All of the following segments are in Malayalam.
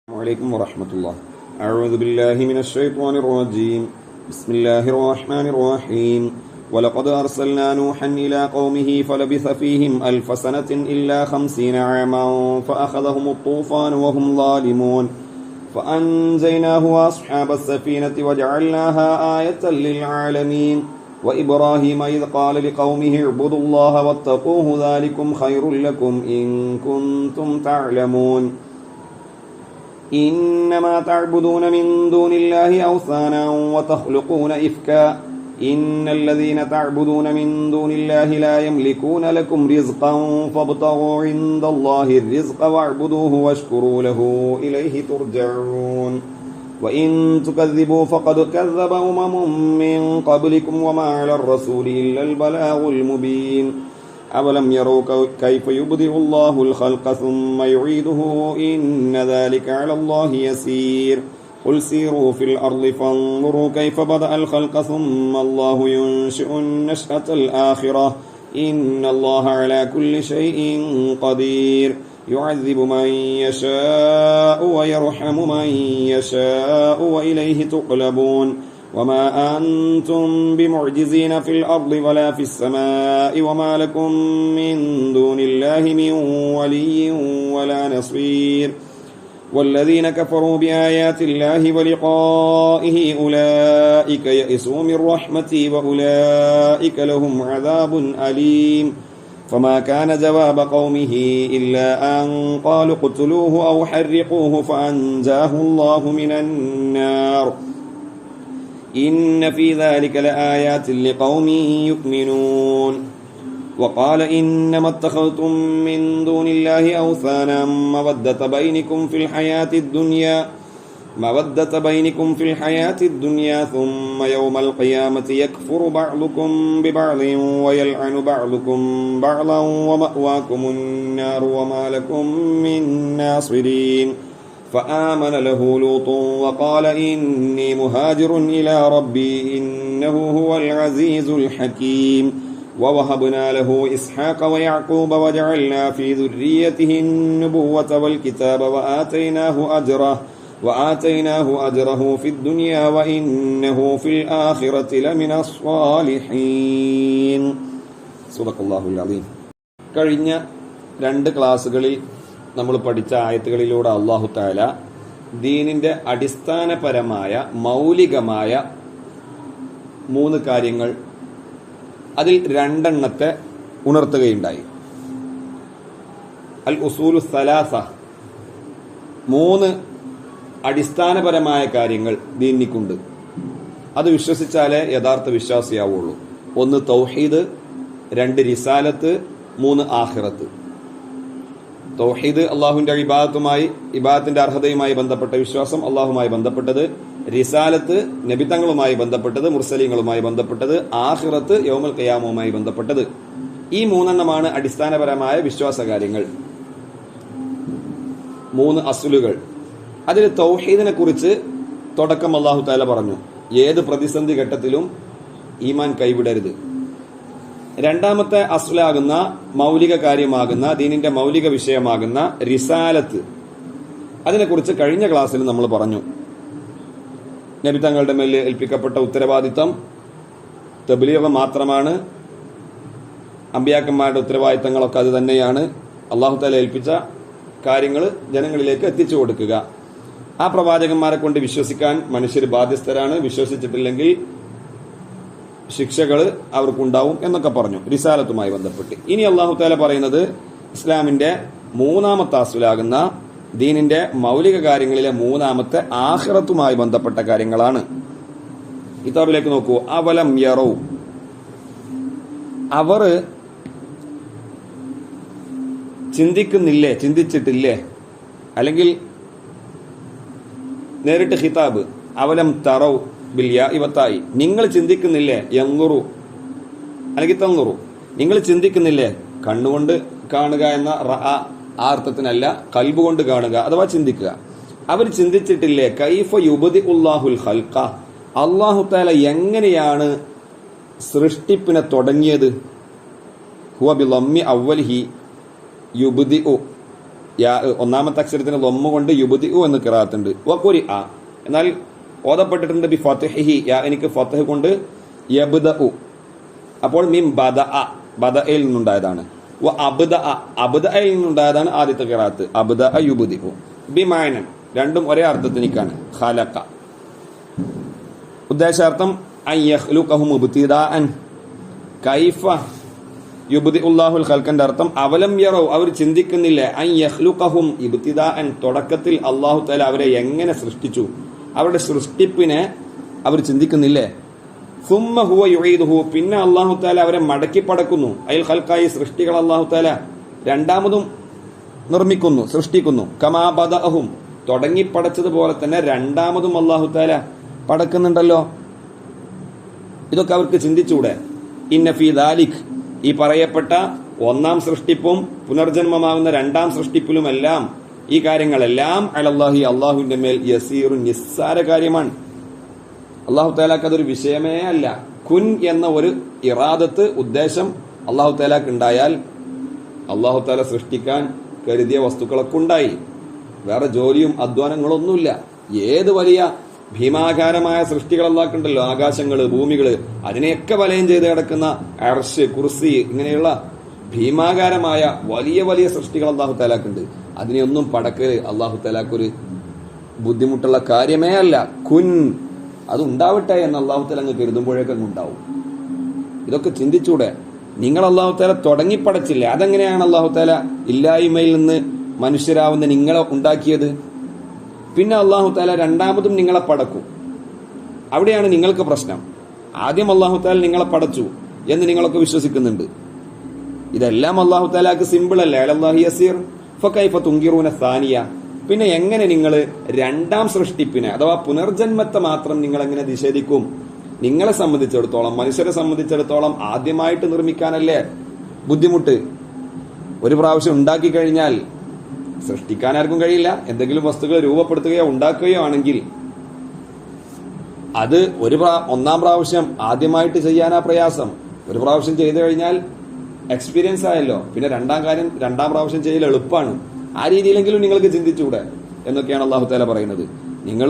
عليكم ورحمة الله. أعوذ بالله من الشيطان الرجيم. بسم الله الرحمن الرحيم. ولقد أرسلنا نوحا إلى قومه فلبث فيهم 1000 سنة إلا 50 عاما فأخذهم الطوفان وهم ظالمون فأنجيناه وأصحاب السفينة وجعلناها آية للعالمين. وإبراهيم إذ قال لقومه اعبدوا الله واتقوه ذلكم خير لكم إن كنتم تعلمون. إنما تعبدون من دون الله أوثانا وتخلقون إفكا إن الذين تعبدون من دون الله لا يملكون لكم رزقا فابتغوا عند الله الرزق واعبدوه واشكروا له إليه ترجعون. وإن تكذبوا فقد كذب من قبلكم وما على الرسول إلا البلاغ المبين. أولم يروا كيف يبدئ الله الخلق ثم يعيده إن ذلك على الله يسير. قل سيروا في الأرض فانظروا كيف بدأ الخلق ثم الله ينشئ النشأة الآخرة إن الله على كل شيء قدير. يعذب من يشاء ويرحم من يشاء وإليه تقلبون. وما أنتم بمعجزين في الأرض ولا في السماء وما لكم من دون الله من ولي ولا نصير. والذين كفروا بآيات الله ولقائه أولئك يئسوا من رحمتي وأولئك لهم عذاب أليم. فما كان جواب قومه إلا أن قالوا اقتلوه أو حرقوه فأنجاه الله من النار. إن في ذلك لآيات لقوم يؤمنون. وقال إنما اتخذتم من دون الله أوثانا مودة بينكم في الحياة الدنيا ثم يوم القيامة يكفر بعضكم ببعض ويلعن بعضكم بعضا ومأواكم النار وما لكم من ناصرين. فآمن له لوط وقال إني مهاجر إلى ربي إنه هو العزيز الحكيم. ووهبنا له إسحاق ويعقوب وجعلنا في ذريته النبوة والكتاب وآتيناه أجره في الدنيا وإنه في الآخرة لمن الصالحين. صدق الله العظيم. കഴിഞ്ഞ 2 ക്ലാസ്സുകളിൽ നമ്മൾ പഠിച്ച ആയത്തുകളിലൂടെ അല്ലാഹു തആല ദീനിന്റെ അടിസ്ഥാനപരമായ മൗലികമായ 3 കാര്യങ്ങൾ അതിൽ 2 ഉണർത്തുകയുണ്ടായി. അൽ ഉസൂലു സലാസ 3 അടിസ്ഥാനപരമായ കാര്യങ്ങൾ ദീനിക്കുണ്ട്. അത് വിശ്വസിച്ചാലേ യഥാർത്ഥ വിശ്വാസിയാവുള്ളൂ. 1 തൗഹീദ്, 2 റിസാലത്ത്, 3 ആഖിറത്ത്. തൗഹീദ് അള്ളാഹുവിന്റെ ഇബാദത്തിന്റെ അർഹതയുമായി ബന്ധപ്പെട്ട വിശ്വാസം, അള്ളാഹുമായി ബന്ധപ്പെട്ടത്. റിസാലത്ത് നബിതങ്ങളുമായി ബന്ധപ്പെട്ടത്, മുർസലീങ്ങളുമായി ബന്ധപ്പെട്ടത്. ആഖിറത്ത് യൗമുൽ ഖിയാമവുമായി ബന്ധപ്പെട്ടത്. ഈ 3 അടിസ്ഥാനപരമായ വിശ്വാസ കാര്യങ്ങൾ, 3 അസ്ലുകൾ. അതിൽ തൗഹീദിനെ കുറിച്ച് തുടക്കം അല്ലാഹു തആല പറഞ്ഞു, ഏത് പ്രതിസന്ധി ഘട്ടത്തിലും ഈമാൻ കൈവിടരുത്. 2ാമത്തെ അസ്ലാകുന്ന മൗലിക കാര്യമാകുന്ന ദീനിന്റെ മൗലിക വിഷയമാകുന്ന റിസാലത്ത്, അതിനെക്കുറിച്ച് കഴിഞ്ഞ ക്ലാസ്സിൽ നമ്മൾ പറഞ്ഞു. നബി തങ്ങളുടെ മേൽ ഏൽപ്പിക്കപ്പെട്ട ഉത്തരവാദിത്തം തബ്ലീഗ് മാത്രമാണ്. അമ്പിയാക്കന്മാരുടെ ഉത്തരവാദിത്തങ്ങളൊക്കെ അത് തന്നെയാണ്. അല്ലാഹു തആല ഏൽപ്പിച്ച കാര്യങ്ങൾ ജനങ്ങളിലേക്ക് എത്തിച്ചു കൊടുക്കുക. ആ പ്രവാചകന്മാരെ കൊണ്ട് വിശ്വസിക്കാൻ മനുഷ്യർ ബാധ്യസ്ഥരാണ്. വിശ്വസിച്ചിട്ടില്ലെങ്കിൽ ശിക്ഷകൾ അവർക്കുണ്ടാവും എന്നൊക്കെ പറഞ്ഞു റിസാലത്തുമായി ബന്ധപ്പെട്ട്. ഇനി അല്ലാഹു തആല പറയുന്നത് ഇസ്ലാമിന്റെ 3ാമത്തെ അസ്ലാകുന്ന ദീനിന്റെ മൗലിക കാര്യങ്ങളിലെ 3ാമത്തെ ആഖിറത്തുമായി ബന്ധപ്പെട്ട കാര്യങ്ങളാണ്. കിതാബിലേക്ക് നോക്കൂ. അവലം യറൗ, അവർ ചിന്തിക്കുന്നില്ലേ, ചിന്തിച്ചിട്ടില്ലേ? അല്ലെങ്കിൽ നേരിട്ട് ഖിതാബ് അവലം തറൗ ബിൽ യാ ഇവത്തായി, നിങ്ങൾ ചിന്തിക്കുന്നില്ലേ? യൻദുറു അല്ലെങ്കിൽ തൻദുറു, നിങ്ങൾ ചിന്തിക്കുന്നില്ലേ? കണ്ണുകൊണ്ട് കാണുക എന്ന ആ അർത്ഥത്തിനല്ല, ഖൽബ് കൊണ്ട് കാണുക അഥവാ ചിന്തിക്കുക. അവർ ചിന്തിച്ചിട്ടില്ലേ? കൈഫ യുബ്ദിഉല്ലാഹുൽ ഖൽഖ, അല്ലാഹു തആല എങ്ങനെയാണ് സൃഷ്ടിപ്പിനെ തുടങ്ങിയത്? ഹുവ ബിളമ്മി അവ്വലിഹി യുബ്ദിഉ, യാ ഒന്നാമത്തെ അക്ഷരത്തിന് ലൊമ്മ കൊണ്ട് യുബുദി എന്ന് ഖിറാഅത്തുണ്ട്. വഖുരി ആ എന്നാൽ ഓതപ്പെട്ടിട്ടുണ്ട് ബി ഫത്ഹിഹി യാ എനിക്ക് ഫത്ഹ് കൊണ്ട് യബ്ദഉ. അപ്പോൾ മിൻ ബദഅ ബദഅയിൽ നിന്നുണ്ടായതാണ്. വ അബ്ദഅ അബ്ദഅയിൽ നിന്നുണ്ടായതാണ് ആദ്യത്തെ ഖിറാഅത്ത്. അബ്ദഅ യുബ്ദിഉ ബി മഅനൻ രണ്ടും ഒരേ അർത്ഥത്തിനിക്കാണ്. ഖലഖ ഉദ്ദേശാർത്ഥം അൻ യഖ്ലുഖഹും ഇബ്തിദാഅൻ കൈഫ യുബ്ദിഉല്ലാഹുൽ ഖൽഖന്റെ അർത്ഥം അവലം യറൗ അവർ ചിന്തിക്കുന്നില്ല അൻ യഖ്ലുഖഹും ഇബ്തിദാഅൻ തുടക്കത്തിൽ അല്ലാഹു തആല അവരെ എങ്ങനെ സൃഷ്ടിച്ചു, അവരുടെ സൃഷ്ടിപ്പിനെ അവർ ചിന്തിക്കുന്നില്ലേ. സുമ്മ ഹുവ യുഈദുഹു പിന്നെ അല്ലാഹു തആല അവരെ മടക്കി പടക്കുന്നു. അയൽ ഖൽഖായി സൃഷ്ടികൾ അല്ലാഹു തആല രണ്ടാമതും നിർമ്മിക്കുന്നു സൃഷ്ടിക്കുന്നു. കമാ ബദഅഹും തുടങ്ങി പടച്ചതുപോലെ തന്നെ രണ്ടാമതും അല്ലാഹു തആല പടക്കുന്നുണ്ടല്ലോ. ഇതൊക്കെ അവർക്ക് ചിന്തിച്ചൂടെ? ഇന്ന ഫീ ദാലിക് ഈ പറയപ്പെട്ട ഒന്നാം സൃഷ്ടിപ്പും പുനർജന്മമാകുന്ന രണ്ടാം സൃഷ്ടിപ്പിലുമെല്ലാം ഈ കാര്യങ്ങളെല്ലാം അലല്ലാഹി അള്ളാഹുവിന്റെ മേൽ യസീറുൻ നിസ്സാര കാര്യമാണ്. അള്ളാഹു തആലാക്ക് അതൊരു വിഷയമേ അല്ല. കുൻ എന്ന ഒരു ഇറാദത്ത് ഉദ്ദേശം അള്ളാഹു തആലാക്ക് ഉണ്ടായാൽ അള്ളാഹു തആല സൃഷ്ടിക്കാൻ കരുതിയ വസ്തുക്കളൊക്കെ ഉണ്ടായി. വേറെ ജോലിയും അധ്വാനങ്ങളൊന്നുമില്ല. ഏത് വലിയ ഭീമാകാരമായ സൃഷ്ടികൾ അല്ലാഹുണ്ടല്ലോ, ആകാശങ്ങള് ഭൂമികള്, അതിനെയൊക്കെ വലയം ചെയ്ത് കിടക്കുന്ന അർശ് കുർസി ഇങ്ങനെയുള്ള ഭീമാകാരമായ വലിയ വലിയ സൃഷ്ടികൾ അല്ലാഹു തആലാക്കുണ്ട്. അതിനെയൊന്നും പടക്കല് അല്ലാഹു തആലാക്കൊരു ബുദ്ധിമുട്ടുള്ള കാര്യമേ അല്ല. കുൻ അത് ഉണ്ടാവട്ടെ എന്ന് അല്ലാഹു തആല അങ്ങ് കരുതുമ്പോഴേക്കും ഉണ്ടാവും. ഇതൊക്കെ ചിന്തിച്ചൂടെ? നിങ്ങൾ അല്ലാഹു തആല തുടങ്ങി പടച്ചില്ലേ, അതെങ്ങനെയാണ് അല്ലാഹു തആല ഇല്ലായ്മയിൽ നിന്ന് മനുഷ്യരാവുന്ന നിങ്ങളെ ഉണ്ടാക്കിയത്? പിന്നെ അല്ലാഹു തആല രണ്ടാമതും നിങ്ങളെ പടക്കും. അവിടെയാണ് നിങ്ങൾക്ക് പ്രശ്നം. ആദ്യം അല്ലാഹു തആല നിങ്ങളെ പടച്ചു എന്ന് നിങ്ങളൊക്കെ വിശ്വസിക്കുന്നുണ്ട്. ഇതെല്ലാം അല്ലാഹു തആലാക്ക് സിമ്പിൾ അല്ലേ? അലല്ലാഹി യസീർ ഫകൈഫ തുൻകിറൂന സാനിയ. പിന്നെ എങ്ങനെ നിങ്ങൾ രണ്ടാം സൃഷ്ടിപ്പിനെ അഥവാ പുനർജന്മത്തെ മാത്രം നിങ്ങൾ എങ്ങനെ നിഷേധിക്കും? നിങ്ങളെ സംബന്ധിച്ചിടത്തോളം, മനുഷ്യരെ സംബന്ധിച്ചിടത്തോളം ആദ്യമായിട്ട് നിർമ്മിക്കാനല്ലേ ബുദ്ധിമുട്ട്. ഒരു പ്രാവശ്യം ഉണ്ടാക്കി കഴിഞ്ഞാൽ സൃഷ്ടിക്കാൻ ആർക്കും കഴിയില്ല. എന്തെങ്കിലും വസ്തുക്കൾ രൂപപ്പെടുത്തുകയോ ഉണ്ടാക്കുകയോ ആണെങ്കിൽ അത് ഒന്നാം പ്രാവശ്യം ആദ്യമായിട്ട് ചെയ്യാനാ പ്രയാസം. ഒരു പ്രാവശ്യം ചെയ്തു കഴിഞ്ഞാൽ എക്സ്പീരിയൻസ് ആയല്ലോ, പിന്നെ രണ്ടാം പ്രാവശ്യം ചെയ്യൽ എളുപ്പമാണ്. ആ രീതിയിലെങ്കിലും നിങ്ങൾക്ക് ചിന്തിച്ചൂടെ എന്നൊക്കെയാണ് അല്ലാഹു തആല പറയുന്നത്. നിങ്ങൾ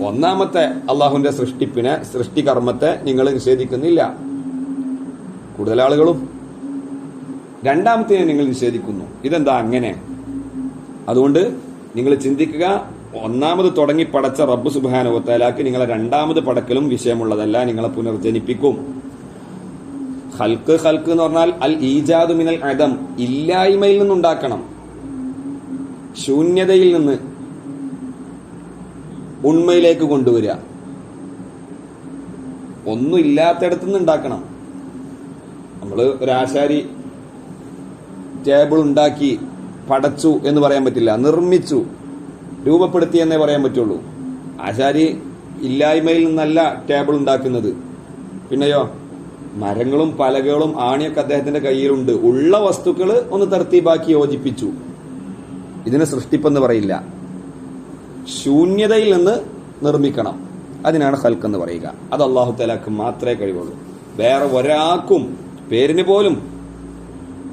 ഒന്നാമത്തെ അള്ളാഹുവിന്റെ സൃഷ്ടിപ്പിനെ, സൃഷ്ടികർമ്മത്തെ നിങ്ങൾ നിഷേധിക്കുന്നില്ല. കൂടുതൽ ആളുകളും രണ്ടാമത്തെ നിങ്ങൾ നിഷേധിക്കുന്നു. ഇതെന്താ അങ്ങനെ? അതുകൊണ്ട് നിങ്ങൾ ചിന്തിക്കുക, ഒന്നാമത് തുടങ്ങി പടച്ച റബ്ബ് സുബ്ഹാനഹു വ തആലാക്ക് നിങ്ങളെ രണ്ടാമത് പടക്കലും വിഷയമുള്ളതല്ല. നിങ്ങളെ പുനർജനിപ്പിക്കും. ഖൽഖ് എന്ന് പറഞ്ഞാൽ അൽ ഈജാദു മിനൽ അദം, ഇല്ലായ്മയിൽ നിന്നുണ്ടാക്കണം. ശൂന്യതയിൽ നിന്ന് ഉണ്മയിലേക്ക് കൊണ്ടുവരിക. ഒന്നും ഇല്ലാത്തടത്തുനിന്ന് ഉണ്ടാക്കണം. നമ്മൾ ഒരാശാരി ടേബിൾ ഉണ്ടാക്കി പടച്ചു എന്ന് പറയാൻ പറ്റില്ല. നിർമ്മിച്ചു, രൂപപ്പെടുത്തി എന്നേ പറയാൻ പറ്റുള്ളൂ. ആശാരി ഇല്ലായ്മയിൽ നിന്നല്ല ടേബിൾ ഉണ്ടാക്കുന്നത്. പിന്നെയോ മരങ്ങളും പലകകളും ആണിയൊക്കെ അദ്ദേഹത്തിന്റെ കയ്യിലുണ്ട്. ഉള്ള വസ്തുക്കൾ ഒന്ന് തർത്തീബാക്കി യോജിപ്പിച്ചു. ഇതിനെ സൃഷ്ടിപ്പെന്ന് പറയില്ല. ശൂന്യതയിൽ നിന്ന് നിർമ്മിക്കണം. അതിനാണ് ഖൽഖ് എന്ന് പറയുക. അത് അല്ലാഹു തആലാക്ക് മാത്രമേ കഴിയുള്ളൂ. വേറെ ഒരാൾക്കും പേരിന് പോലും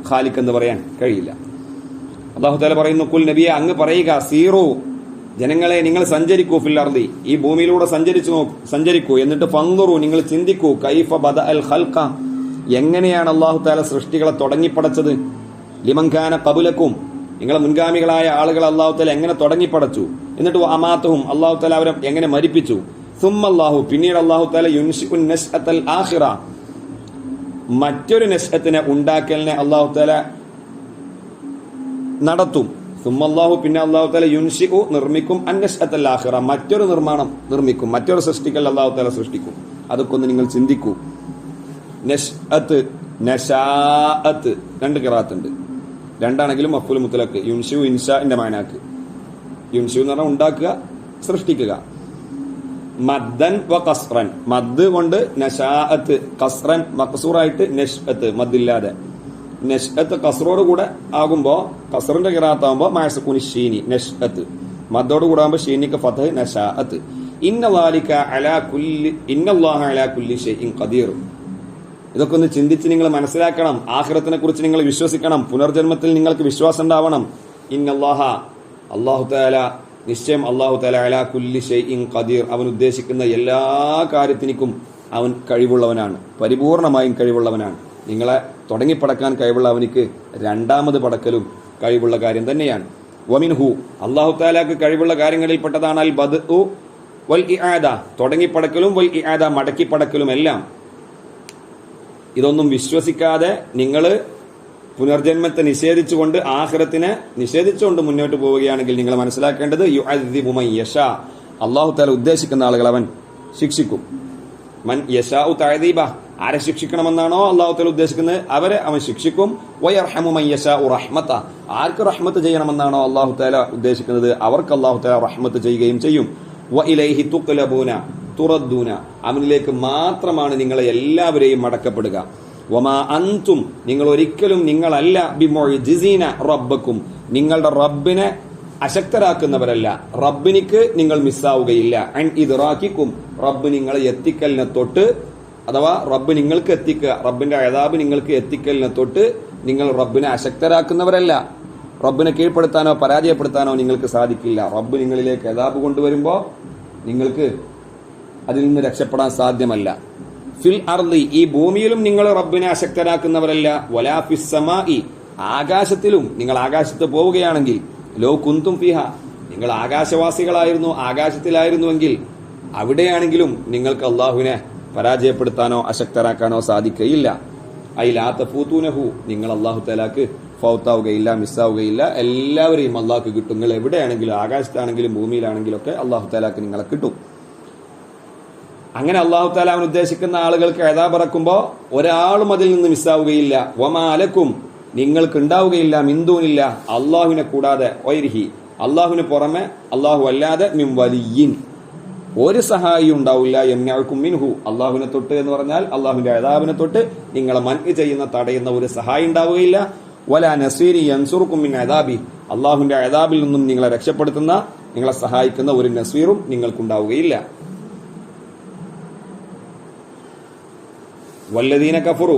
ഖാലിഖ് എന്ന് പറയാൻ കഴിയില്ല. അല്ലാഹു തആല പറയുന്നു, കുൽ നബിയെ അങ്ങ് പറയുക, സീറു ജനങ്ങളെ നിങ്ങൾ സഞ്ചരിക്കൂ, ഫിൽ അർദി ഈ ഭൂമിയിലൂടെ സഞ്ചരിക്കൂ, എന്നിട്ട് ഫൻദുറു നിങ്ങൾ ചിന്തിക്കൂ, കൈഫ ബദഅൽ ഖൽഖ എങ്ങനെയാണ് അല്ലാഹു തആല സൃഷ്ടികളെ തുടങ്ങിപ്പടച്ചത്. ലിമൻ കാന ഖബലക്കും നിങ്ങളെ മുൻഗാമികളായ ആളുകൾ അല്ലാഹു തആല എങ്ങനെ തുടങ്ങിപ്പടച്ചു. എന്നിട്ട് അമാതഹും അല്ലാഹു തആല അവരെ എങ്ങനെ മരിപ്പിച്ചു. സുമ്മല്ലാഹു പിന്നീട് അല്ലാഹു തആല യുൻശിഉൻ നശ്അത്തൽ ആഖിറ മറ്റൊരു നശ്അത്തിനെ ഉണ്ടാക്കലിനെ അല്ലാഹു തആല നടത്തും. സുമ്മല്ലാഹു പിന്നെ അല്ലാഹു തആല യുൻശിഉ നിർമ്മിക്കും അന്നശ്അത്തൽ ആഖിറ മറ്റൊരു നിർമ്മാണം നിർമ്മിക്കും. മറ്റൊരു സൃഷ്ടിക്കൽ അല്ലാഹു തആല സൃഷ്ടിക്കും. അതൊക്കെ ഒന്ന് നിങ്ങൾ ചിന്തിക്കൂ. നശ്അത്ത് നശാഅത്ത് രണ്ട് ഖിറാഅത്തുണ്ട്. രണ്ടാണെങ്കിലും മഫ്ഊൽ മുത്ലഖ്. യുൻശിഉ ഇൻഷാഇന്റെ മാനാക്ക്. യുൻശിഉ എന്ന് പറഞ്ഞാൽ ഉണ്ടാക്കുക, സൃഷ്ടിക്കുക. മദ്ദൻ വ ഖസ്റൻ മദ് കൊണ്ട് നശാഅത്ത്, ഖസ്റൻ മഖ്സൂറായിട്ട് നശ്അത്ത് മദ്ദില്ലാതെ. നശ്അത്ത് ഖസ്റോട് കൂടെ ആകുമ്പോ ഖസ്റിന്റെ ഖിറാഅത്താകുമ്പോ മഅസുകുനി ഷീനി നശ്അത്ത്, മദ്ദോട് കൂടെ ആകുമ്പോൾ ഷീനിക്ക് ഫത്ഹ് നശാഅത്ത്. ഇന്നല്ലാഹ അലാ കുല്ലി ഷൈഇൻ ഖദീർ. ഇതൊക്കെ ഒന്ന് ചിന്തിച്ച് നിങ്ങൾ മനസ്സിലാക്കണം. ആഖിറത്തിനെ കുറിച്ച് നിങ്ങൾ വിശ്വസിക്കണം. പുനർജന്മത്തിൽ നിങ്ങൾക്ക് വിശ്വാസം ഉണ്ടാവണം. ഇന്നല്ലാഹ അല്ലാഹു തആല നിശ്ചയം അല്ലാഹു തആല അലാ കുല്ലി ഷൈഇൻ ഖദീർ അവൻ ഉദ്ദേശിക്കുന്ന എല്ലാ കാര്യത്തിനും അവൻ കഴിവുള്ളവനാണ്, പരിപൂർണമായും കഴിവുള്ളവനാണ്. നിങ്ങളെ തുടങ്ങിപ്പടക്കാൻ കഴിവുള്ള അവനിക്ക് രണ്ടാമത് പടക്കലും കഴിവുള്ള കാര്യം തന്നെയാണ്. വമിൻഹു അല്ലാഹു തആലക്ക് കഴിവുള്ള കാര്യങ്ങളിൽപ്പെട്ടതാണ് അൽ ബദ്ഉ വൽ ഇആദ, തുടങ്ങിപ്പടക്കലും വൽ ഇആദ മടക്കിപ്പടക്കലും എല്ലാം. ഇതൊന്നും വിശ്വസിക്കാതെ നിങ്ങൾ പുനർജന്മത്തെ നിഷേധിച്ചുകൊണ്ട് ആഖിറത്തിനെ നിഷേധിച്ചുകൊണ്ട് മുന്നോട്ട് പോവുകയാണെങ്കിൽ നിങ്ങൾ മനസ്സിലാക്കേണ്ടത് യുഅദ്ദിബു മൻ യശാ, അല്ലാഹു തആല ഉദ്ദേശിക്കുന്ന ആളുകൾ അവൻ ശിക്ഷിക്കും. മൻ യശാഉ തഅദീബ, ആരെ ശിക്ഷിക്കണമെന്നാണോ അല്ലാഹു തആല ഉദ്ദേശിക്കുന്നത് അവരെ അവൻ ശിക്ഷിക്കും. വയർഹമു മൻ യശാഉ റഹ്മത, ആർക്ക് റഹ്മത്ത് ചെയ്യണമെന്നാണോ അല്ലാഹു തആല ഉദ്ദേശിക്കുന്നത് അവർക്ക് അല്ലാഹു തആല റഹ്മത്ത് ചെയ്യുകയും ചെയ്യും. വഇലൈഹി തുഖ്ലബൂന തുറദ്ദൂന, അവനിലേക്ക് മാത്രമാണ് നിങ്ങളെ എല്ലാവരെയും മടക്കപ്പെടുക. വമാ അൻതും, നിങ്ങൾ ഒരിക്കലും നിങ്ങളല്ല ബിമുഅ്ജിസീന റബ്ബക്കും, നിങ്ങളുടെ റബ്ബിനെ അശക്തരാക്കുന്നവരല്ല, റബ്ബിനിക്ക് നിങ്ങൾ മിസ്സാവുകയില്ല. അൻ ഇദ്റാക്കിക്കും, റബ്ബ് നിങ്ങളെ എത്തിക്കലിനെ തൊട്ട്, അഥവാ റബ്ബ് നിങ്ങൾക്ക് എത്തിക്കുക, റബ്ബിന്റെ അദാബ് നിങ്ങൾക്ക് എത്തിക്കലിനെ തൊട്ട് നിങ്ങൾ റബ്ബിനെ അശക്തരാക്കുന്നവരല്ല. റബ്ബിനെ കീഴ്പ്പെടുത്താനോ പരാജയപ്പെടുത്താനോ നിങ്ങൾക്ക് സാധിക്കില്ല. റബ്ബ് നിങ്ങളിലേക്ക് അദാബ് കൊണ്ടുവരുമ്പോൾ നിങ്ങൾക്ക് അതിൽ നിന്ന് രക്ഷപ്പെടാൻ സാധ്യമല്ല. ഫിൽ അർളി, ഈ ഭൂമിയിലും നിങ്ങൾ റബ്ബിനെ അശക്തരാക്കുന്നവരല്ല. വലാ ഫിസ് സമാഇ, ആകാശത്തിലും നിങ്ങൾ ആകാശത്ത് പോവുകയാണെങ്കിൽ, ലോ കുന്തും ഫിഹ, നിങ്ങൾ ആകാശവാസികളായിരുന്നു, ആകാശത്തിലായിരുന്നുവെങ്കിൽ അവിടെയാണെങ്കിലും നിങ്ങൾക്ക് അള്ളാഹുവിനെ പരാജയപ്പെടുത്താനോ അശക്തരാക്കാനോ സാധിക്കുകയില്ല. ഐ ലാ തഫൂതൂനഹു, നിങ്ങൾ അള്ളാഹു തആലാക്ക് ഫൗത്താവുകയില്ല, മിസ്സാവുകയില്ല. എല്ലാവരെയും അള്ളാഹ്ക്ക് കിട്ടും. നിങ്ങൾ എവിടെയാണെങ്കിലും, ആകാശത്താണെങ്കിലും ഭൂമിയിലാണെങ്കിലും ഒക്കെ അള്ളാഹു തആലാക്ക് നിങ്ങളെ കിട്ടും. അങ്ങനെ അള്ളാഹു തആല അവൻ ഉദ്ദേശിക്കുന്ന ആളുകൾക്ക് അദാബ് ഇറക്കുമ്പോൾ ഒരാളും അതിൽ നിന്ന് മിസ്സാവുകയില്ല. വമാ ലക്കും, നിങ്ങൾക്ക് ഉണ്ടാവുകയില്ല, മിന്ദൂനില്ല, അള്ളാഹുവിനെ കൂടാതെ, വൈരിഹി, അള്ളാഹുവിന് പുറമെ, അള്ളാഹു അല്ലാതെ, മിൻ വലിയ്യിൻ, ഒരു സഹായിയും ഉണ്ടാവില്ല. യംനഉകും മിൻഹു, അള്ളാഹുവിനെ തൊട്ട് എന്ന് പറഞ്ഞാൽ അള്ളാഹുവിന്റെ അദാബിനെ തൊട്ട് നിങ്ങളെ മൻഇ ചെയ്യുന്ന, തടയുന്ന ഒരു സഹായി ഉണ്ടാവുകയില്ല. വലാ നസീരി യൻസുറുക്കും മിൻ അദാബി, അള്ളാഹുവിന്റെ അദാബിൽ നിന്നും നിങ്ങളെ രക്ഷപ്പെടുത്തുന്ന, നിങ്ങളെ സഹായിക്കുന്ന ഒരു നസീറും നിങ്ങൾക്കുണ്ടാവുകയില്ല. വല്ലദീന കഫറു,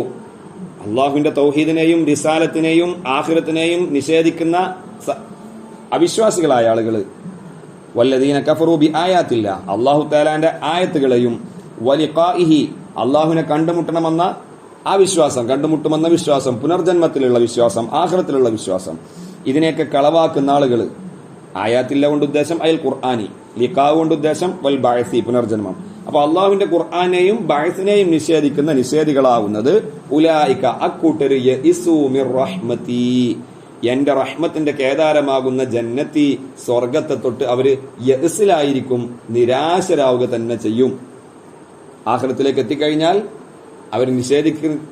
അള്ളാഹുവിന്റെ തൗഹീദിനെയും റിസാലത്തിനെയും ആഖിറത്തിനെയും നിഷേധിക്കുന്ന അവിശ്വാസികളായ ആളുകൾ, വല്ലദീന കഫറു ബി ആയാത്തില്ല, അള്ളാഹു തആലാന്റെ ആയത്തുകളെയും, വലിഖാഇഹി, അള്ളാഹുവിനെ കണ്ടുമുട്ടണമെന്ന ആ വിശ്വാസം, കണ്ടുമുട്ടുമെന്ന വിശ്വാസം, പുനർജന്മത്തിലുള്ള വിശ്വാസം, ആഖിറത്തിലുള്ള വിശ്വാസം, ഇതിനെയൊക്കെ കളവാക്കുന്ന ആളുകൾ. ആയാത്തില്ല കൊണ്ട് ഉദ്ദേശം അയൽ ഖുർആനി, ലിഖാവ് കൊണ്ട് ഉദ്ദേശം വൽ ബഅസി, പുനർജന്മം. അപ്പൊ അള്ളാഹുവിന്റെ ഖുർആനെയും ബഅസിനെയും നിഷേധിക്കുന്ന നിഷേധികളാവുന്നത് ഉലൈക, അക്കൂട്ടര്, യഇസു മിർ റഹ്മതി, എന്റെ റഹ്മത്തിന്റെ കേദാരമാകുന്ന ജന്നത്തി, സ്വർഗത്തെ തൊട്ട് അവര് യഇസിലായിരിക്കും, നിരാശരാവുക തന്നെ ചെയ്യും. ആഖിറത്തിലേക്ക് എത്തിക്കഴിഞ്ഞാൽ അവർ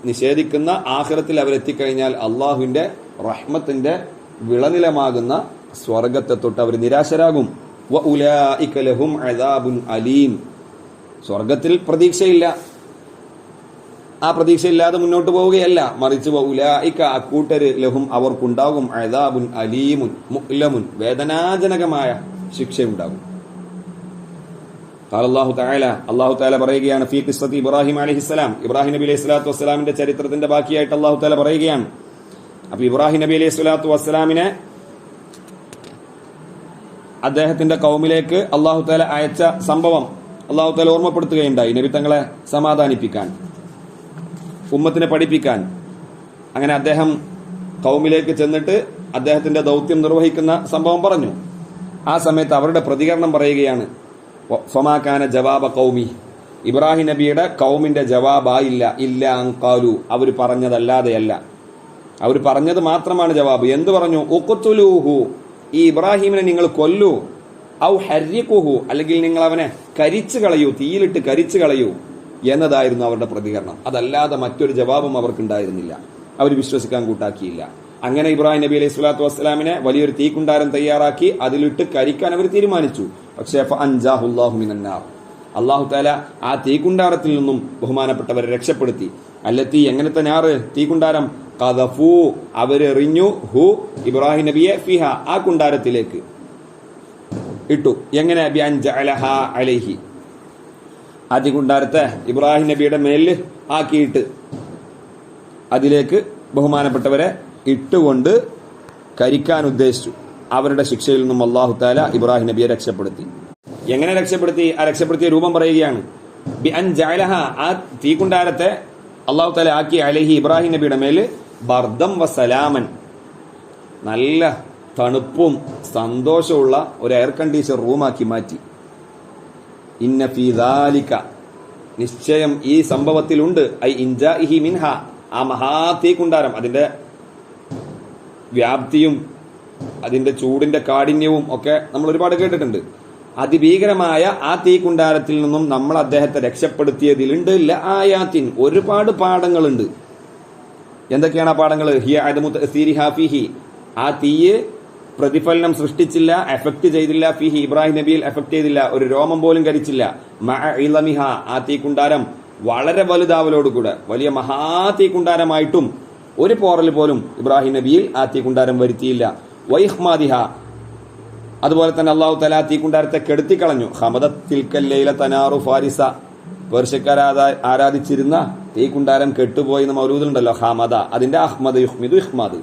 നിഷേധിക്കുന്ന ആഖിറത്തിൽ അവരെത്തിക്കഴിഞ്ഞാൽ അള്ളാഹുവിന്റെ റഹ്മത്തിന്റെ വിളനിലമാകുന്ന സ്വർഗത്തെ തൊട്ട് അവർ നിരാശരാകും. വഉലൈക ലഹും അദാബുൻ അലീം, സ്വർഗത്തിൽ പ്രതീക്ഷയില്ല, ആ പ്രതീക്ഷയില്ലാതെ മുന്നോട്ട് പോവുകയല്ല, മറിച്ച് വഉലൈക, അക്കൂട്ടര്, ലഹും, അവർക്കുണ്ടാകും, അദാബുൻ അലീമുൻ മുഅ്ലമുൻ, വേദനാജനകമായ ശിക്ഷയുണ്ടാകും. അല്ലാഹു തആല പറയുകയാണ്, ഫീ ഖിസ്സത്തി ഇബ്രാഹിം അലൈഹിസ്സലാം, ഇബ്രാഹിം നബി അലൈഹി സ്വലാത്തു വസ്സലാമിന്റെ ചരിത്രത്തിന്റെ ബാക്കിയായിട്ട് അല്ലാഹു തആല പറയുകയാണ്. അപ്പൊ ഇബ്രാഹിം നബി അലൈഹി സ്വലാത്തു വസ്സലാമിനെ അദ്ദേഹത്തിന്റെ കൗമിലേക്ക് അല്ലാഹു തആല അയച്ച സംഭവം അല്ലാഹു തആല ഓർമ്മപ്പെടുത്തുകയുണ്ടായി, നബി തങ്ങളെ സമാധാനിപ്പിക്കാൻ, ഉമ്മത്തിനെ പഠിപ്പിക്കാൻ. അങ്ങനെ അദ്ദേഹം കൗമിലേക്ക് ചെന്നിട്ട് അദ്ദേഹത്തിന്റെ ദൗത്യം നിർവഹിക്കുന്ന സംഭവം പറഞ്ഞു. ആ സമയത്ത് അവരുടെ പ്രതികരണം പറയുകയാണ്, ഫമാ കാന ജവാബ ഖൗമി, ഇബ്രാഹിം നബിയുടെ കൗമിന്റെ ജവാബായില്ല, ഇല്ല അൻഖാലു, അവർ പറഞ്ഞതല്ലാതെയല്ല, അവർ പറഞ്ഞത് മാത്രമാണ് ജവാബ്. എന്ത് പറഞ്ഞു? ഉഖ്തുലൂഹു, ഈ ഇബ്രാഹിമിനെ നിങ്ങൾ കൊല്ലൂ, ഔ ഹർരിഖുഹു, അല്ലെങ്കിൽ നിങ്ങൾ അവനെ കരിച്ചു കളയൂ, തീയിലിട്ട് കരിച്ചു കളയൂ എന്നതായിരുന്നു അവരുടെ പ്രതികരണം. അതല്ലാതെ മറ്റൊരു ജവാബും അവർക്കുണ്ടായിരുന്നില്ല. അവർ വിശ്വസിക്കാൻ കൂട്ടാക്കിയില്ല. അങ്ങനെ ഇബ്രാഹിം നബി അലൈഹി സ്വലാത്തു വസ്സലാമിനെ വലിയൊരു തീക്കുണ്ടാരം തയ്യാറാക്കി അതിലിട്ട് കരിക്കാൻ അവർ തീരുമാനിച്ചു. പക്ഷേ ഫഅൻജാഹുല്ലാഹു മിനന്നാർ, അല്ലാഹു തആല ആ തീക്കുണ്ടാരത്തിൽ നിന്നും ബഹുമാനപ്പെട്ടവരെ രക്ഷപ്പെടുത്തി. അല്ലത്തി, എങ്ങനത്തെ ഞാറ്? തീക്കുണ്ടാരം. ഖദഫു, അവരെറിഞ്ഞു, ഹു, ഇബ്രാഹിം നബിയെ, ഫിഹ, ആ കുണ്ടാരത്തിലേക്ക് ഇട്ടു. എങ്ങനെ? ബിഅൻ ജഅലഹ അലൈഹി, ആ തീക്കുണ്ടാരത്തെ ഇബ്രാഹിം നബിയുടെ മേലിൽ ആക്കിയിട്ട് അതിലേക്ക് ബഹുമാനപ്പെട്ടവരെ ഇട്ടുകൊണ്ട് കരിക്കാൻ ഉദ്ദേശിച്ചു. അവരുടെ ശിക്ഷയിൽ നിന്നും അല്ലാഹു തആല ഇബ്രാഹിം നബിയെ രക്ഷപ്പെടുത്തി. എങ്ങനെ രക്ഷപ്പെടുത്തി? ആ രക്ഷപ്പെടുത്തിയ രൂപം പറയുകയാണ്. ബി അൻ ജഅലഹ, ആ തീക്കുണ്ടാരത്തെ അല്ലാഹു തആല ആക്കി അലൈഹി ഇബ്രാഹിം നബിയുടെ മേൽ ബർദം വസലാമൻ, നല്ല തണുപ്പും സന്തോഷമുള്ള ഒരു എയർ കണ്ടീഷൻ റൂമാക്കി മാറ്റി. ഇന്ന ഫീ ദാലിക, നിശ്ചയം ഈ സംഭവത്തിലുണ്ട്, ഐ ഇൻജാഇഹി മിൻഹ, ആ മഹാ തീക്കുണ്ടാരം അതിന്റെ വ്യാപ്തിയും അതിന്റെ ചൂടിന്റെ കാഠിന്യവും ഒക്കെ നമ്മൾ ഒരുപാട് കേട്ടിട്ടുണ്ട്. അതിഭീകരമായ ആ തീക്കുണ്ടാരത്തിൽ നിന്നും നമ്മൾ അദ്ദേഹത്തെ രക്ഷപ്പെടുത്തിയതിലുണ്ട് ലആയാത്തിൻ, ഒരുപാട് പാഠങ്ങളുണ്ട്. എന്തൊക്കെയാണ് ആ പാഠങ്ങൾ? ഹിയ അദമു തഅസീരിഹാ ഫീഹി, ആ തീയെ പ്രതിഫലനം സൃഷ്ടിച്ചില്ല, എഫക്ട് ചെയ്തില്ല. ഫീഹി, ഇബ്രാഹിം നബിയിൽ എഫക്ട് ചെയ്തില്ല, ഒരു രോമം പോലും കരിച്ചില്ല. മഅ ഇളമിഹ, ആ തീക്കുണ്ടാരം വളരെ വലുതാവലോടുകൂടെ വലിയ മഹാ തീക്കുണ്ടാരമായിട്ടും ഒരു പോറൽ പോലും ഇബ്രാഹിം നബിയിൽ ആ തീക്കുണ്ടാരം വരുത്തിയില്ല. വൈഹ്മാദിഹ, അതുപോലെ തന്നെ അല്ലാഹു തആല തീക്കുണ്ടാരത്തെ കെടുത്തിക്കളഞ്ഞു. ഹമദത് തിൽക്കൽ ലൈല തനാറു ഫാരിസ, പേർഷ്യക്കാർ ആരാധിച്ചിരുന്ന തീക്കുണ്ടാരം കെട്ടുപോയി എന്ന് മൗലൂദിലുണ്ടല്ലോ, ഹമദ, അതിന്റെ അഹ്മദ് യുഹ്മിദു ഇഹ്മാദ്.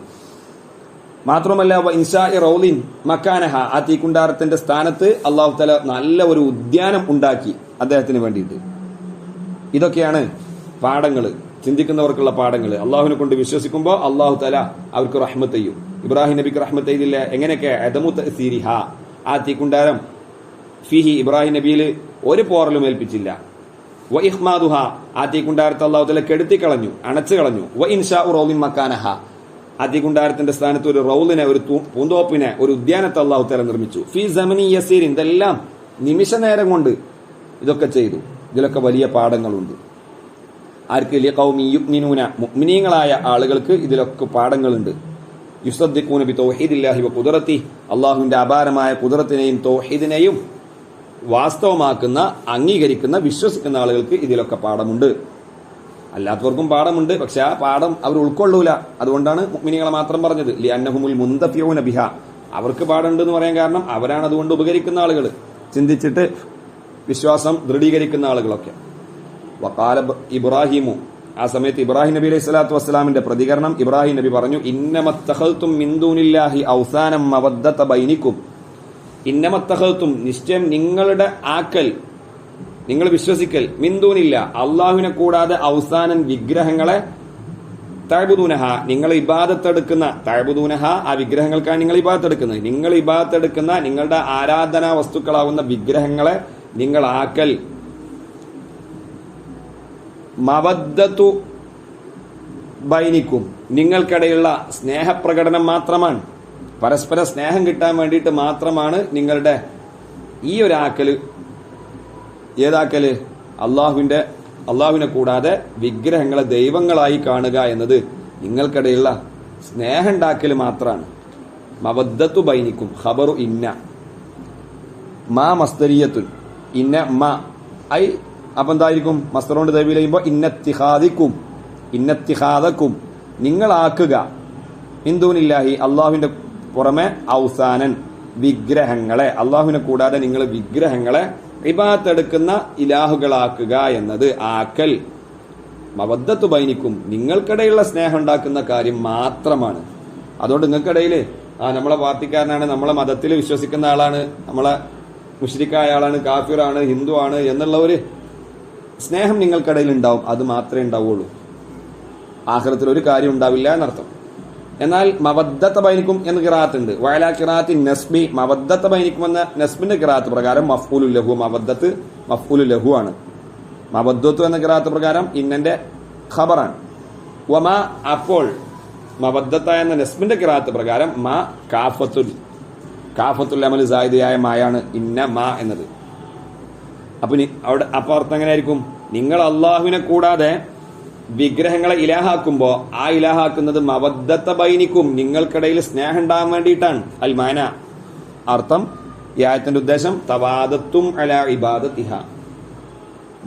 മാത്രമല്ല ഇൻഷാഇ റൗലിൻ മക്കാനഹ, ആ തീക്കുണ്ടാരത്തിന്റെ സ്ഥാനത്ത് അല്ലാഹു തആല നല്ല ഒരു ഉദ്യാനം ഉണ്ടാക്കി അദ്ദേഹത്തിന് വേണ്ടിയിട്ട്. ഇതൊക്കെയാണ് പാഠങ്ങൾ, ചിന്തിക്കുന്നവർക്കുള്ള പാഠങ്ങൾ. അള്ളാഹുവിനെ കൊണ്ട് വിശ്വസിക്കുമ്പോൾ അല്ലാഹു തആല അവർക്ക് റഹ്മത്ത് ചെയ്യും. ഇബ്രാഹിം നബിക്ക് റഹ്മത്ത് ചെയ്തില്ല. എങ്ങനെയൊക്കെ? അദമു തഅസീരിഹ, ആ തീക്കുണ്ടാരം ഫീഹി, ഇബ്രാഹിം നബിയിൽ ഒരു പോറലും ഏൽപ്പിച്ചില്ല. വ ഇഹ്മാദുഹ, ആ തീക്കുണ്ടാരത്തെ അല്ലാഹു തആല കെടുത്തിക്കളഞ്ഞു, അണച്ചു കളഞ്ഞു. വ ഇൻഷാഉ റൗലിൻ മക്കാനഹ, ആ തീക്കുണ്ടാരത്തിന്റെ സ്ഥാനത്ത് ഒരു റൗലിനെ, ഒരു പൂന്തോപ്പിനെ, ഒരു ഉദ്യാനത്തെ അല്ലാഹു തആല നിർമ്മിച്ചു. ഫീ സമനി യസീരിൻ, ഇതെല്ലാം നിമിഷ നേരം കൊണ്ട് ഇതൊക്കെ ചെയ്തു. ഇതിലൊക്കെ വലിയ പാഠങ്ങളുണ്ട്. ആർക്ക്? ലിഖൗമി യുഅ്മിനൂന, മുഅ്മിനീങ്ങളായ ആളുകൾക്ക് ഇതിലൊക്കെ പാഠങ്ങളുണ്ട്. യുസദ്ദിഖൂന ബി തൗഹീദില്ലാഹി വ ഖുദ്റതിഹി, അല്ലാഹുവിന്റെ അപാരമായ ഖുദ്റത്തിനെയും തൗഹീദിനെയും വാസ്തവമാക്കുന്ന, അംഗീകരിക്കുന്ന, വിശ്വസിക്കുന്ന ആളുകൾക്ക് ഇതിലൊക്കെ പാഠമുണ്ട്. അല്ലാത്തവർക്കും പാഠമുണ്ട്, പക്ഷെ ആ പാഠം അവർ ഉൾക്കൊള്ളൂല. അതുകൊണ്ടാണ് മുഅ്മിനീങ്ങളെ മാത്രം പറഞ്ഞത്. ലിഅന്നഹുമുൽ മുന്തഫിഊന ബിഹാ, അവർക്ക് പാഠമുണ്ട് എന്ന് പറയാൻ കാരണം അവരാണ് അതുകൊണ്ട് ഉപകരിക്കുന്ന ആളുകൾ, ചിന്തിച്ചിട്ട് വിശ്വാസം ദൃഢീകരിക്കുന്ന ആളുകളൊക്കെ. വഖാല ഇബ്രാഹിമു, ആ സമയത്ത് ഇബ്രാഹിം നബി അലൈഹി സ്വലാത്തു വസ്സലാമിന്റെ പ്രതികരണം, ഇബ്രാഹിം നബി പറഞ്ഞു, ഇന്നമത്തഖൽതും മിൻ ദൂനില്ലാഹി ഔസാനം മവദ്ദത ബൈനിക്കും, ഇന്നമത്തഖൽതും, നിശ്ചയം നിങ്ങളുടെ ആക്കൽ, നിങ്ങൾ വിശ്വസിക്കൽ, മിൻ ദൂനില്ല, അള്ളാഹുവിനെ കൂടാതെ ഔസാനൻ, വിഗ്രഹങ്ങളെ, തഅബുദൂനഹ, നിങ്ങൾ ഇബാദത്തെടുക്കുന്ന, തഅബുദൂനഹ, ആ വിഗ്രഹങ്ങൾക്കാണ് നിങ്ങൾ ഇബാദത്തെടുക്കുന്നത്. നിങ്ങൾ ഇബാദത്തെടുക്കുന്ന നിങ്ങളുടെ ആരാധനാ വസ്തുക്കളാവുന്ന വിഗ്രഹങ്ങളെ നിങ്ങൾ ആക്കൽ മവദ്ദത്തു ബൈനിക്കും, നിങ്ങൾക്കിടയുള്ള സ്നേഹപ്രകടനം മാത്രമാണ്, പരസ്പര സ്നേഹം കിട്ടാൻ വേണ്ടിയിട്ട് മാത്രമാണ് നിങ്ങളുടെ ഈ ഒരു ആക്കല്. ഏതാക്കല്? അള്ളാഹുവിനെ കൂടാതെ വിഗ്രഹങ്ങളെ ദൈവങ്ങളായി കാണുക എന്നത് നിങ്ങൾക്കിടയുള്ള സ്നേഹം ഉണ്ടാക്കൽ മാത്രമാണ്. മവദ്ദത്തു ബൈനിക്കും, ഖബറു ഇന്ന, മാ മസ്തരിയത്തുൻ, ഇന്ന മാ ഐ, അപ്പൊ എന്തായിരിക്കും? മസ്തറോണ്ട് ദൈവം ചെയ്യുമ്പോൾ ഇന്നത്തിഹാദക്കും, നിങ്ങളാക്കുക, ഹിന്ദുവിനില്ലാഹി, അള്ളാഹുവിന്റെ പുറമെ, ഔസാനൻ, വിഗ്രഹങ്ങളെ, അള്ളാഹുവിനെ കൂടാതെ നിങ്ങൾ വിഗ്രഹങ്ങളെ ഇബാദത്തെടുക്കുന്ന ഇലാഹുകളാക്കുക എന്നത്, ആക്കൽ, മവദ്ദത്തു ബൈനിക്കും, നിങ്ങൾക്കിടയിലുള്ള സ്നേഹം ഉണ്ടാക്കുന്ന കാര്യം മാത്രമാണ്. അതുകൊണ്ട് നിങ്ങൾക്കിടയിൽ നമ്മളെ പാർട്ടിക്കാരനാണ്, നമ്മളെ മതത്തിൽ വിശ്വസിക്കുന്ന ആളാണ്, നമ്മളെ മുശ്രിക്കായ ആളാണ്, കാഫിറാണ്, ഹിന്ദു ആണ് എന്നുള്ള ഒരു സ്നേഹം നിങ്ങൾക്കിടയിൽ ഉണ്ടാവും. അത് മാത്രമേ ഉണ്ടാവുള്ളൂ. ആഖിറത്തിൽ ഒരു കാര്യം ഉണ്ടാവില്ല എന്നർത്ഥം. എന്നാൽ മവദ്ദത്ത ബൈനിക്കും എന്ന് ഖിറാഅത്ത് ഉണ്ട്. വഅലാ ഖിറാഅത്തി നസ്ബി, മവദ്ദത്ത ബൈനിക്കും എന്ന നസ്ബിന്റെ ഖിറാഅത്ത് പ്രകാരം മഫ്ഊലുൽ ലഹു, മവദ്ദത്ത് മഫ്ഊലുൽ ലഹു ആണ്. മവദ്ദത്തു എന്ന ഖിറാഅത്ത് പ്രകാരം ഇന്നന്റെ ഖബറാണ്. വമാ, അപ്പോൾ മവദ്ദത്ത എന്ന നസ്ബിന്റെ ഖിറാഅത്ത് പ്രകാരം മാ കാഫത്തുൽ അമൽ സായിദയായ മായാണ് ഇന്ന മാ എന്നത്. അപ്പൊ അർത്ഥം എങ്ങനെയായിരിക്കും? നിങ്ങൾ അള്ളാഹുവിനെ കൂടാതെ വിഗ്രഹങ്ങളെ ഇലാഹാക്കുമ്പോ ആ ഇലാഹാക്കുന്നത് മവദ്ദത്ത ബൈനിക്കും, നിങ്ങൾക്കിടയിൽ സ്നേഹം ഉണ്ടാകാൻ വേണ്ടിയിട്ടാണ്. അൽ മാന, അർത്ഥം, ഈ ആയത്തിന്റെ ഉദ്ദേശം തവാദത്തും അലാ ഇബാദത്തിഹ,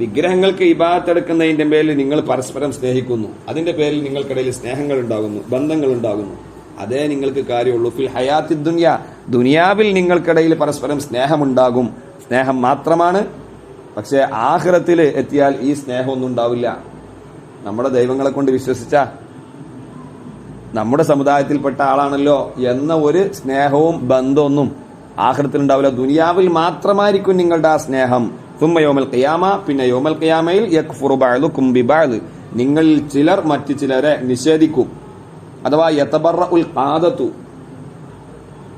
വിഗ്രഹങ്ങൾക്ക് ഇബാദത്ത് എടുക്കുന്നതിന്റെ പേരിൽ നിങ്ങൾ പരസ്പരം സ്നേഹിക്കുന്നു, അതിന്റെ പേരിൽ നിങ്ങൾക്കിടയിൽ സ്നേഹങ്ങൾ ഉണ്ടാകുന്നു, ബന്ധങ്ങൾ ഉണ്ടാകുന്നു. അതേ നിങ്ങൾക്ക് കാര്യമുള്ളൂ. ഫിൽ ഹയാത്തി ദുനിയ, ദുനിയാവിൽ നിങ്ങൾക്കിടയിൽ പരസ്പരം സ്നേഹമുണ്ടാകും, സ്നേഹം മാത്രമാണ്. പക്ഷെ ആഖിറത്തിൽ എത്തിയാൽ ഈ സ്നേഹമൊന്നും ഉണ്ടാവില്ല. നമ്മുടെ ദൈവങ്ങളെ കൊണ്ട് വിശ്വസിച്ച നമ്മുടെ സമുദായത്തിൽപ്പെട്ട ആളാണല്ലോ എന്ന ഒരു സ്നേഹവും ബന്ധമൊന്നും ആഖിറത്തിൽ ഉണ്ടാവില്ല. ദുനിയാവിൽ മാത്രമായിരിക്കും നിങ്ങളുടെ ആ സ്നേഹം. സുമ്മ യൗമൽ ഖിയാമ, പിന്നെ യൗമൽ ഖിയാമയിൽ യക്ഫുറു ബഅ്ദുകും ബിബഅദ്, നിങ്ങളിൽ ചിലർ മറ്റു ചിലരെ നിഷേധിക്കും. അഥവാ യതബറഉൽ ഖാദത്തു,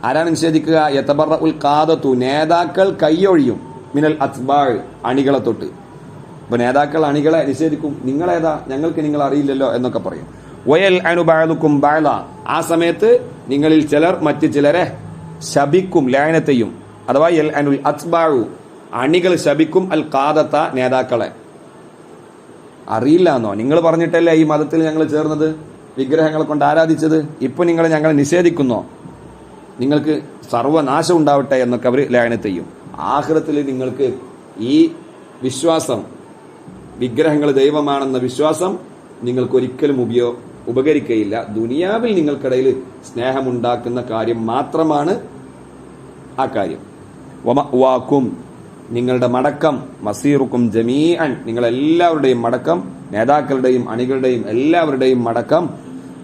ആരാണ് നിഷേധിക്കുക? യതബറഉൽ ഖാദത്തു, നേതാക്കൾ കൈയൊഴിയും, മിനൽ അത്ബാഅ്, അണികളെ തൊട്ട്. അപ്പൊ നേതാക്കൾ അണികളെ നിഷേധിക്കും. നിങ്ങളേതാ, ഞങ്ങൾക്ക് നിങ്ങൾ അറിയില്ലല്ലോ എന്നൊക്കെ പറയും. വയൽ അനു ബഅ്ദുകും ബഅ്ദ, ആ സമയത്ത് നിങ്ങളിൽ ചിലർ മറ്റു ചിലരെ ശപിക്കും, ലഅനത്തെയും. അഥവാ യൽ അനുൽ അത്ബാഉ, അണികൾ ശപിക്കും അൽ ഖാദത്ത, നേതാക്കളെ. അറിയില്ല എന്നോ, നിങ്ങൾ പറഞ്ഞിട്ടല്ലേ ഈ മതത്തിൽ ഞങ്ങൾ ചേർന്നത്, വിഗ്രഹങ്ങളെ കൊണ്ട് ആരാധിച്ചത്, ഇപ്പൊ നിങ്ങൾ ഞങ്ങളെ നിഷേധിക്കുന്നോ, നിങ്ങൾക്ക് സർവനാശം ഉണ്ടാവട്ടെ എന്നൊക്കെ അവർ ലഅനത്ത് ചെയ്യും. ആഖിറത്തിൽ നിങ്ങൾക്ക് ഈ വിശ്വാസം, വിഗ്രഹങ്ങൾ ദൈവമാണെന്ന വിശ്വാസം നിങ്ങൾക്ക് ഒരിക്കലും ഉപകരിക്കുകയില്ല. ദുനിയാവിൽ നിങ്ങൾക്കിടയിൽ സ്നേഹമുണ്ടാക്കുന്ന കാര്യം മാത്രമാണ് ആ കാര്യം. വമഅ്വാക്കും, നിങ്ങളുടെ മടക്കം, മസീറുക്കും ജമീഅൻ, നിങ്ങളെല്ലാവരുടെയും മടക്കം, നേതാക്കളുടെയും അണികളുടെയും എല്ലാവരുടെയും മടക്കം,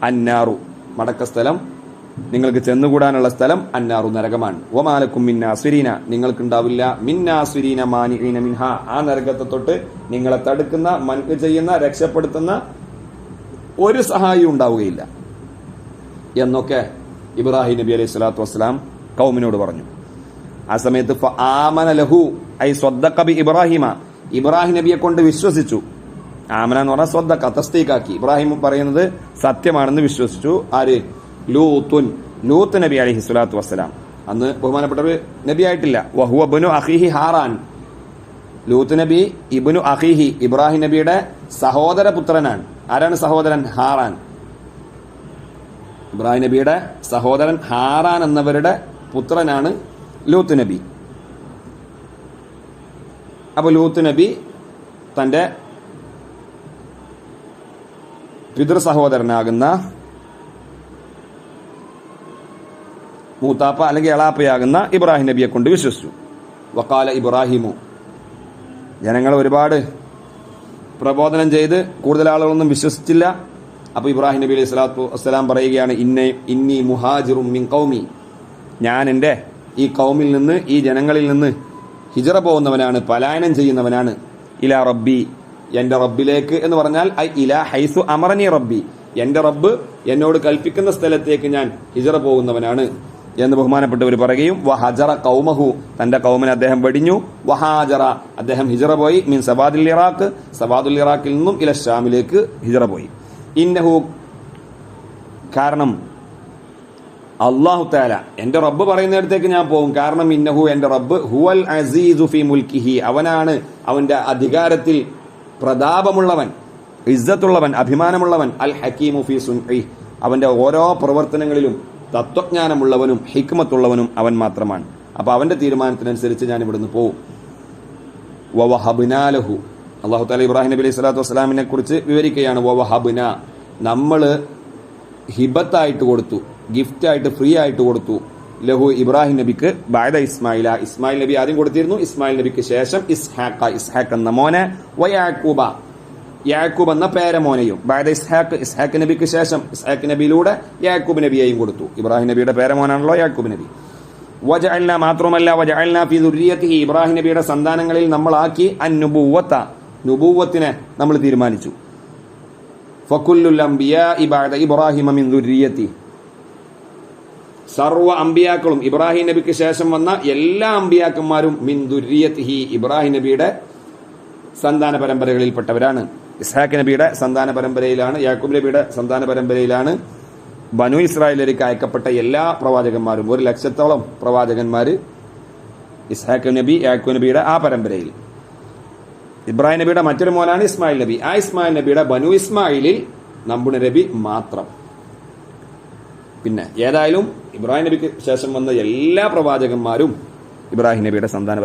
അന്നാറു, മടക്ക സ്ഥലം, നിങ്ങൾക്ക് ചെന്നുകൂടാനുള്ള സ്ഥലം, അന്നാറു, നരകമാണ്. വമാലക്കും മിന്നാസ്വിരീന, നിങ്ങൾക്കുണ്ടാവില്ല മിന്നാസ്വിരീന മാനിഈന മിൻഹ, ആ നരകത്തെ തൊട്ട് നിങ്ങളെ തടുക്കുന്ന, മൻഅ് ചെയ്യുന്ന, രക്ഷപ്പെടുത്തുന്ന ഒരു സഹായിയും ഉണ്ടാവുകയില്ല എന്നൊക്കെ ഇബ്രാഹിം നബി അലൈഹി സ്വലാത്തു വസ്സലാം കൗമിനോട് പറഞ്ഞു. ആ സമയത്ത് ഫആമന ലഹു ഐ സ്വദ്ദഖ ബി ഇബ്രാഹിമ, ഇബ്രാഹിം നബിയെ കൊണ്ട് വിശ്വസിച്ചു. ആമന എന്ന് പറഞ്ഞാൽ സ്വദ്ദഖ, തസ്ദീഖാക്കി. ഇബ്രാഹിം പറയുന്നത് സത്യമാണെന്ന് വിശ്വസിച്ചു. ആര്? ലൂത്തുൻ, ലൂത്ത് നബി അലൈഹി സ്വലാത്തു വസ്സലാം. അന്ന് ബഹുമാനപ്പെട്ടവർ നബി ആയിട്ടില്ല. വഹുവ ഇബ്നു അഖീഹി ഹാറാൻ, ലൂത്ത് നബി ഇബ്നു അഖീഹി, ഇബ്രാഹിം നബിയുടെ സഹോദര പുത്രനാണ്. ആരാണ് സഹോദരൻ? ഹാറാൻ. ഇബ്രാഹിം നബിയുടെ സഹോദരൻ ഹാറാൻ എന്നവരുടെ പുത്രനാണ് ലൂത്ത് നബി. അപ്പൊ ലൂത്ത് നബി തന്റെ പിതൃ സഹോദരനാകുന്ന മൂത്താപ്പ അല്ലെങ്കിൽ എളാപ്പയാകുന്ന ഇബ്രാഹിം നബിയെ കൊണ്ട് വിശ്വസിച്ചു. വഖാല ഇബ്രാഹിമു, ജനങ്ങൾ ഒരുപാട് പ്രബോധനം ചെയ്ത് കൂടുതൽ ആളുകളൊന്നും വിശ്വസിച്ചില്ല. അപ്പൊ ഇബ്രാഹിം നബി അലൈഹി സ്വലാത്തു വസ്സലാം പറയുകയാണ്, ഇന്നി മുഹാജിറും മിൻ ഖൗമി, ഞാൻ എൻ്റെ ഈ കൗമിൽ നിന്ന്, ഈ ജനങ്ങളിൽ നിന്ന് ഹിജറ പോകുന്നവനാണ്, പലായനം ചെയ്യുന്നവനാണ്. ഇലാ റബ്ബി, എന്റെ റബ്ബിലേക്ക് എന്ന് പറഞ്ഞാൽ ഐ ഇലാ ഹൈസു അമറനി റബ്ബി, എന്റെ റബ്ബ് എന്നോട് കൽപ്പിക്കുന്ന സ്ഥലത്തേക്ക് ഞാൻ ഹിജറ പോകുന്നവനാണ് എന്ന് ബഹുമാനപ്പെട്ടവർ പറയുകയും, വഹജറ ഖൗമഹു, തന്റെ കൗമിനെ അദ്ദേഹം വെടിഞ്ഞു. വഹാജറ, അദ്ദേഹം ഹിജറ പോയി. മിൻ സവാദുൽ ഇറാഖ്, സവാദുൽ ഇറാഖിൽ നിന്നും ഇല ഷാമിലേക്ക് ഹിജറ പോയി. ഇന്നഹു, കാരണം അല്ലാഹു തആല, എന്റെ റബ്ബ് പറയുന്നിടത്തേക്ക് ഞാൻ പോകും. കാരണം ഇന്നഹു, എന്റെ റബ്ബ്, ഹുവൽ അസീസു ഫി മുൽക്കിഹി, അവനാണ് അവന്റെ അധികാരത്തിൽ പ്രതാപമുള്ളവൻ, ഇസ്സത്തുള്ളവൻ, അഭിമാനമുള്ളവൻ. അൽ ഹക്കീമു ഫി സുൻഇ, അവന്റെ ഓരോ പ്രവർത്തനങ്ങളിലും തത്വജ്ഞാനമുള്ളവനും ഹിക്മത്തുള്ളവനും അവൻ മാത്രമാണ്. അപ്പൊ അവന്റെ തീരുമാനത്തിനനുസരിച്ച് ഞാൻ ഇവിടുന്ന് പോവും. വവഹബ്നാ ലഹു, അല്ലാഹു തആല ഇബ്രാഹിം നബി അലൈഹി സ്വലാത്തു വസ്സലാമിനെ കുറിച്ച് വിവരിക്കുകയാണ്. വവഹബ്ന, നമ്മള് ഹിബത്തായിട്ട് കൊടുത്തു, ഗിഫ്റ്റ് ആയിട്ട്, ഫ്രീ ആയിട്ട് കൊടുത്തു. ലഹു, ഇബ്രാഹിം നബിക്ക്, ബഅദ ഇസ്മായില, ഇസ്മായിൽ നബി ആദ്യം കൊടുത്തിരുന്നു. ഇസ്മായിൽ നബിക്ക് ശേഷം ഇസ്ഹാഖ, ഇസ്ഹാഖ് എന്ന മോനെ, വയാക്കൂബ, യാക്കൂബ് എന്ന പേരമോനെയും. ബഅദ ഇസ്ഹാഖ്, ഇസ്ഹാഖ് നബിക്ക് ശേഷം ഇസ്ഹാഖ് നബിയിലൂടെ യാക്കൂബ് നബിയെയും കൊടുത്തു. ഇബ്രാഹിം നബിയുടെ പേരമോനാണല്ലോ യാക്കൂബ് നബി. വജഅൽന, മാത്രമല്ല വജഅൽന ഫി ദുർരിയതിഹി, ഇബ്രാഹിം നബിയുടെ സന്താനങ്ങളിൽ നമ്മളാക്കി അന്നുബുവത, നുബുവത്തിനെ നമ്മൾ തീരുമാനിച്ചു. ഫകുല്ലുൽ അംബിയാഇ ബഅദ ഇബ്രാഹിമ മിൻ ദുർരിയതി, സർവ അംബിയാക്കളും, ഇബ്രാഹിം നബിക്ക് ശേഷം വന്ന എല്ലാ അംബിയാക്കന്മാരും മിൻ ദുർരിയതിഹി, ഇബ്രാഹിം നബിയുടെ സന്താന പരമ്പരകളിൽപ്പെട്ടവരാണ്. ഇസ്ഹാഖ് നബിയുടെ സന്താന പരമ്പരയിലാണ്, യാക്കൂബ് നബിയുടെ സന്താന പരമ്പരയിലാണ് ബനു ഇസ്രായേലിലേക്ക് അയക്കപ്പെട്ട എല്ലാ പ്രവാചകന്മാരും. 100,000-ഓളം പ്രവാചകന്മാര് ഇസ്ഹാഖ് നബി, യാക്കൂബ് നബിയുടെ ആ പരമ്പരയിൽ. ഇബ്രാഹിം നബിയുടെ മറ്റൊരു മോനാണ് ഇസ്മായിൽ നബി. ആ ഇസ്മായിൽ നബിയുടെ ബനു ഇസ്മായിലിൽ നമ്മുടെ നബി മാത്രം. പിന്നെ ഏതായാലും ഇബ്രാഹിം നബിക്ക് ശേഷം വന്ന എല്ലാ പ്രവാചകന്മാരും ഇബ്രാഹിം നബിയുടെ സന്താന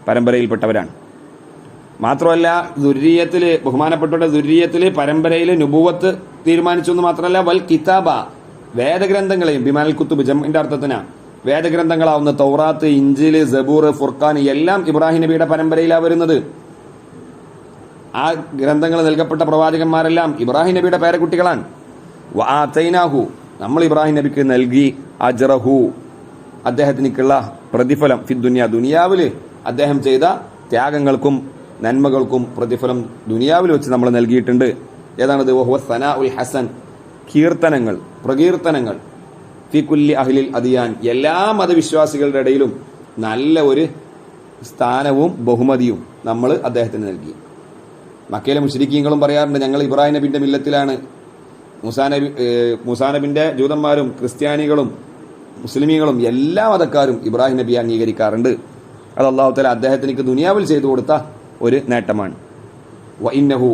പരമ്പരയിൽപ്പെട്ടവരാണ്. മാത്രമല്ല ദുർരിയത്തില്, ബഹുമാനപ്പെട്ട ദുർരിയത്തില് പരമ്പരയില് നുബുവത്ത് തീരുമാനിച്ചു എന്ന് മാത്രമല്ല, വൽ കിതാബ, വേദഗ്രന്ഥങ്ങളെയും, ബിമാനൽ കുത്തുബ് ജംഇന്റെ അർത്ഥത്തിനാ, വേദഗ്രന്ഥങ്ങളാവുന്ന തൗറാത്ത്, ഇഞ്ചില്, സബൂർ, ഫുർഖാൻ എല്ലാം ഇബ്രാഹിം നബിയുടെ പരമ്പരയിലാണ് വരുന്നത്. ആ ഗ്രന്ഥങ്ങൾ നൽകപ്പെട്ട പ്രവാചകന്മാരെല്ലാം ഇബ്രാഹിം നബിയുടെ പേരക്കുട്ടികളാണ്. വആതൈനാഹു നമ്മൾ ഇബ്രാഹിം നബിക്ക് നൽകി അജ്റഹു അദ്ദേഹത്തിനുള്ള പ്രതിഫലം ഫി ദുനിയ ദുനിയാവിൽ അദ്ദേഹം ചെയ്ത ത്യാഗങ്ങൾക്കും നന്മകൾക്കും പ്രതിഫലം ദുനിയാവിൽ വെച്ച് നമ്മൾ നൽകിയിട്ടുണ്ട്. ഏതാണത്? വഹുവ സനാഉൽ ഹസൻ കീർത്തനങ്ങൾ പ്രകീർത്തനങ്ങൾ ഫി കുല്ലി അഹ്ലിൽ അദിയാൻ എല്ലാ മതവിശ്വാസികളുടെ ഇടയിലും നല്ല ഒരു സ്ഥാനവും ബഹുമതിയും നമ്മൾ അദ്ദേഹത്തിന് നൽകി. മക്കയിലെ മുശ്രിക്കീങ്ങളും പറയാറുണ്ട് ഞങ്ങൾ ഇബ്രാഹിം നബിന്റെ മില്ലത്തിലാണ്. മൂസാ നബിന്റെ ജൂതന്മാരും ക്രിസ്ത്യാനികളും മുസ്ലിമീങ്ങളും എല്ലാ മതക്കാരും ഇബ്രാഹിം നബിയെ അംഗീകരിക്കാറുണ്ട്. അത് അല്ലാഹു തആല അദ്ദേഹത്തിന് ദുനിയാവിൽ ചെയ്തു കൊടുത്ത ഒരു നേട്ടമാണ്. വഇന്നഹു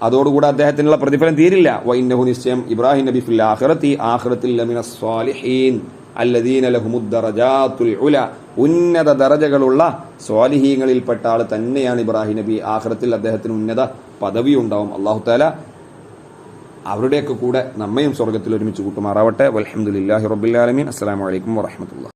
അതോടുകൂടെ അദ്ദേഹത്തിനുള്ള പ്രതിഫലം തീരില്ല. വഇന്നഹു നിശ്ചയം ഇബ്രാഹിം നബി ഫിൽ ആഖിറതി ആഖിറത്തിൽ ലമിനസ് സ്വാലിഹീൻ അല്ലദീന ലഹുമുദ് ദറജാത്തുൽ ഉല ഉന്നത ദറജകളുള്ള സ്വാലിഹീങ്ങളിൽപ്പെട്ട ആൾ തന്നെയാണ് ഇബ്രാഹിം നബി. ആഖിറത്തിൽ അദ്ദേഹത്തിന് ഉന്നത പദവി ഉണ്ടാവും. അല്ലാഹു തആല അവരുടെയൊക്കെ കൂടെ നമ്മയും സ്വർഗ്ഗത്തിൽ ഒരുമിച്ച് കൂട്ടുമാറാവട്ടെ. വൽഹംദുലില്ലാഹി റബ്ബിൽ ആലമീൻ. അസ്സലാമു അലൈക്കും വറഹ്മത്തുള്ളാഹി.